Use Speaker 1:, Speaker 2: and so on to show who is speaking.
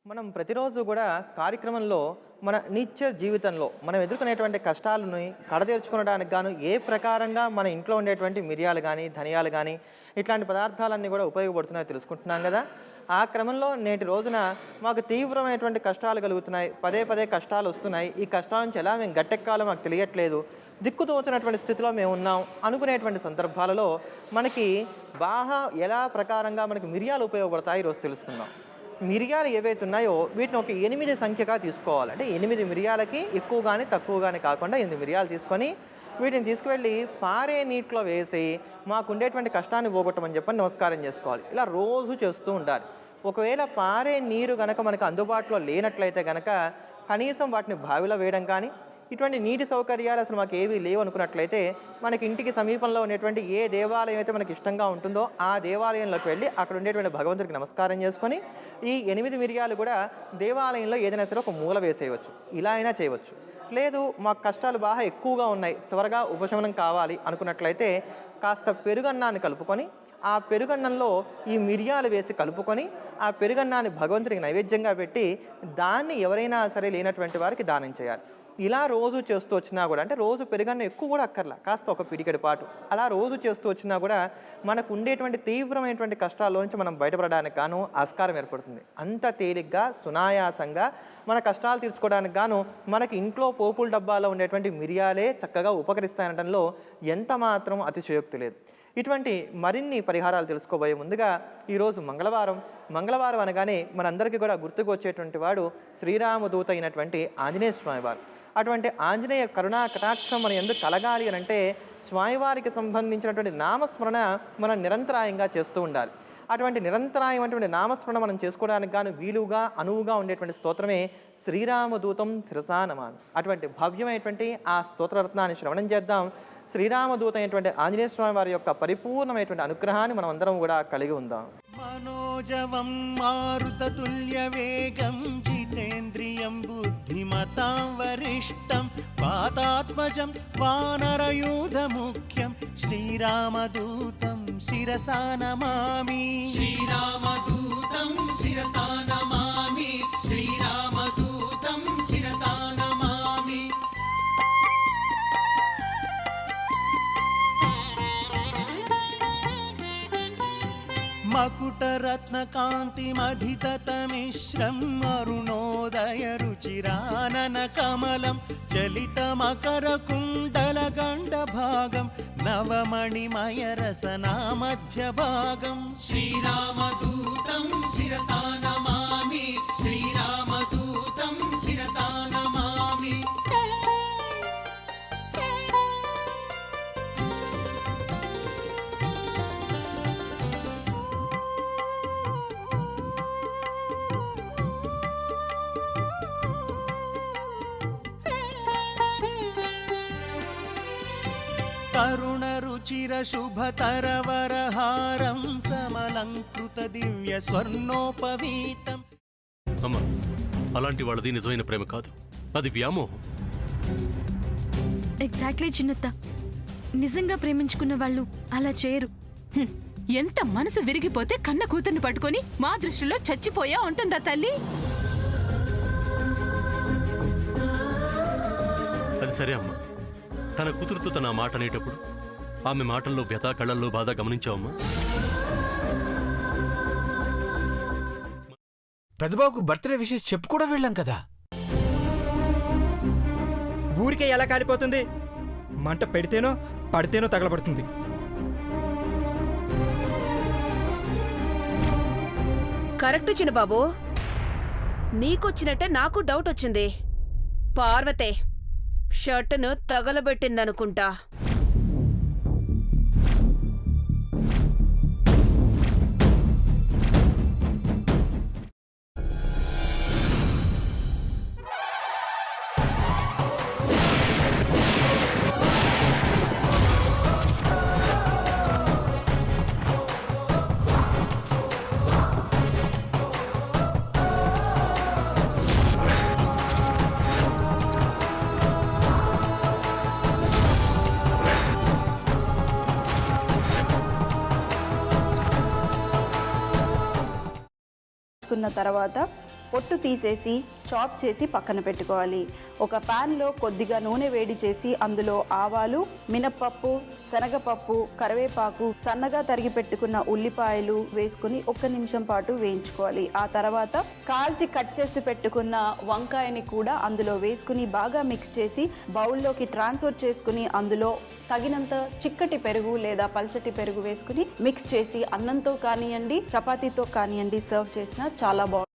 Speaker 1: మనం ప్రతిరోజు కూడా కార్యక్రమంలో మన నిత్య జీవితంలో మనం ఎదుర్కొనేటువంటి కష్టాలను కడతీర్చుకోవడానికి గాను ఏ ప్రకారంగా మన ఇంట్లో ఉండేటువంటి మిరియాలు కానీ ధనియాలు కానీ ఇట్లాంటి పదార్థాలన్నీ కూడా ఉపయోగపడుతున్నాయో తెలుసుకుంటున్నాం కదా. ఆ క్రమంలో నేటి రోజున మాకు తీవ్రమైనటువంటి కష్టాలు కలుగుతున్నాయి, పదే పదే కష్టాలు వస్తున్నాయి, ఈ కష్టాల నుంచి ఎలా మేము గట్టెక్కాలో మాకు తెలియట్లేదు, దిక్కుతోచినటువంటి స్థితిలో మేము ఉన్నాం అనుకునేటువంటి సందర్భాలలో మనకి బాగా ఎలా ప్రకారంగా మనకి మిరియాలు ఉపయోగపడతాయి ఈరోజు తెలుసుకుందాం. మిరియాలు ఏవైతే ఉన్నాయో వీటిని ఒక 8 సంఖ్యగా తీసుకోవాలి. అంటే 8 మిరియాలకి ఎక్కువ కానీ తక్కువ కానీ కాకుండా 8 మిరియాలు తీసుకొని వీటిని తీసుకువెళ్ళి పారే నీటిలో వేసి మాకు ఉండేటువంటి కష్టాన్ని పోగొట్టమని చెప్పని నమస్కారం చేసుకోవాలి. ఇలా రోజు చేస్తూ ఉండాలి. ఒకవేళ పారే నీరు కనుక మనకు అందుబాటులో లేనట్లయితే కనుక కనీసం వాటిని బావిలో వేయడం కానీ ఇటువంటి నీటి సౌకర్యాలు అసలు మాకు ఏవీ లేవు అనుకున్నట్లయితే మనకి ఇంటికి సమీపంలో ఉండేటువంటి ఏ దేవాలయం అయితే మనకి ఇష్టంగా ఉంటుందో ఆ దేవాలయంలోకి వెళ్ళి అక్కడ ఉండేటువంటి భగవంతుడికి నమస్కారం చేసుకొని ఈ 8 మిరియాలు కూడా దేవాలయంలో ఏదైనా సరే ఒక మూల వేసేయవచ్చు. ఇలా అయినా చేయవచ్చు. లేదు మాకు కష్టాలు బాగా ఎక్కువగా ఉన్నాయి, త్వరగా ఉపశమనం కావాలి అనుకున్నట్లయితే కాస్త పెరుగన్నాన్ని కలుపుకొని ఆ పెరుగన్నంలో ఈ మిరియాలు వేసి కలుపుకొని ఆ పెరుగన్నాన్ని భగవంతుడికి నైవేద్యంగా పెట్టి దాన్ని ఎవరైనా సరే లేనటువంటి వారికి దానం చేయాలి. ఇలా రోజు చేస్తూ వచ్చినా కూడా, అంటే రోజు పెరుగన్నం ఎక్కువ కూడా అక్కర్లా, కాస్త ఒక పిడికెడు పాటు అలా రోజు చేస్తూ వచ్చినా కూడా మనకు ఉండేటువంటి తీవ్రమైనటువంటి కష్టాల్లో నుంచి మనం బయటపడడానికి గాను ఆస్కారం ఏర్పడుతుంది. అంత తేలిగ్గా సునాయాసంగా మన కష్టాలు తీర్చుకోవడానికి గాను మనకి ఇంట్లో పోపుల డబ్బాలో ఉండేటువంటి మిరియాలే చక్కగా ఉపకరిస్తాయనడంలో ఎంత మాత్రం అతిశయోక్తి లేదు. ఇటువంటి మరిన్ని పరిహారాలు తెలుసుకోబోయే ముందుగా ఈరోజు మంగళవారం అనగానే మనందరికీ కూడా గుర్తుకు వచ్చేటువంటి వాడు శ్రీరామదూత అయినటువంటి ఆంజనేయ స్వామివారు. అటువంటి ఆంజనేయ కరుణా కటాక్షం మన ఎందుకు కలగాలి అని అంటే స్వామివారికి సంబంధించినటువంటి నామస్మరణ మనం నిరంతరాయంగా చేస్తూ ఉండాలి. అటువంటి నిరంతరాయమైనటువంటి నామస్మరణ మనం చేసుకోవడానికి గాను వీలుగా అనువుగా ఉండేటువంటి స్తోత్రమే శ్రీరామదూతం శిరసా నమామి. అటువంటి భవ్యమైనటువంటి ఆ స్తోత్రరత్నాన్ని శ్రవణం చేద్దాం. శ్రీరామదూత అయినటువంటి ఆంజనేయ స్వామి వారి యొక్క పరిపూర్ణమైనటువంటి అనుగ్రహాన్ని మనం అందరం కూడా కలిగి ఉందాం.
Speaker 2: మనోజవం మారుతతుల్య వేగం జితేంద్రియం బుద్ధిమతాం వరిష్టం వాతాత్మజం వానరయూధ ముఖ్యం శ్రీరామదూతం శిరసా నమామి. శ్రీరామదూతం శిరసా నమామి. శ్రీరామదూతం శిరసా నమామి. మకుటరత్నకాంతిమధితమిశ్రం అరుణోదయ రుచిరానన కమలం చలితమకరకుండలగండభాగం నవమణిమయ రసనామధ్యభాగం. శ్రీరామదూతం శిరసా నమామి. శ్రీరామదూతం శిరసా నమామి. కరుణరుచిర శుభతరవరహారం సమలంకృత దివ్య స్వర్ణోపవీతం.
Speaker 3: అమ్మా, అలాంటి వాళ్ళది నిజమైన ప్రేమ కాదు, అది వ్యామోహం.
Speaker 4: ఎగ్జాక్ట్లీ చిన్నత్త, నిజంగా ప్రేమించుకున్న వాళ్ళు అలా చేయరు.
Speaker 5: ఎంత మనసు విరిగిపోతే కన్న కూతుర్ని పట్టుకొని మా దృష్టిలో చచ్చిపోయా ఉంటుందా తల్లి?
Speaker 3: అది సరే అమ్మా, తన కూతురుతో తన మాట అనేటప్పుడు ఆమె మాటల్లో వ్యథ, కళ్ళల్లో బాధ గమనించావమ్మా?
Speaker 6: పెద్దబాబుకు బర్త్డే విషెస్ చెప్పు కూడా వెళ్ళాం కదా.
Speaker 7: ఊరికే ఎలా కాలిపోతుంది? మంట పెడితేనో పడితేనో తగలబడుతుంది.
Speaker 8: కరెక్ట్ చిన్నబాబు, నీకొచ్చినట్టే నాకు డౌట్ వచ్చింది. పార్వతే షర్టును తగలబెట్టిందనుకుంటా.
Speaker 9: తర్వాత పొట్టు తీసేసి చాప్ చేసి పక్కన పెట్టుకోవాలి. ఒక ప్యాన్లో కొద్దిగా నూనె వేడి చేసి అందులో ఆవాలు, మినప్పప్పు, శనగపప్పు, కరివేపాకు, సన్నగా తరిగి పెట్టుకున్న ఉల్లిపాయలు వేసుకుని 1 నిమిషం పాటు వేయించుకోవాలి. ఆ తర్వాత కాల్చి కట్ చేసి పెట్టుకున్న వంకాయని కూడా అందులో వేసుకుని బాగా మిక్స్ చేసి బౌల్లోకి ట్రాన్స్ఫర్ చేసుకుని అందులో తగినంత చిక్కటి పెరుగు లేదా పల్చటి పెరుగు వేసుకుని మిక్స్ చేసి అన్నంతో కానివ్వండి, చపాతీతో కానివ్వండి సర్వ్ చేసినా చాలా బాగుంటుంది.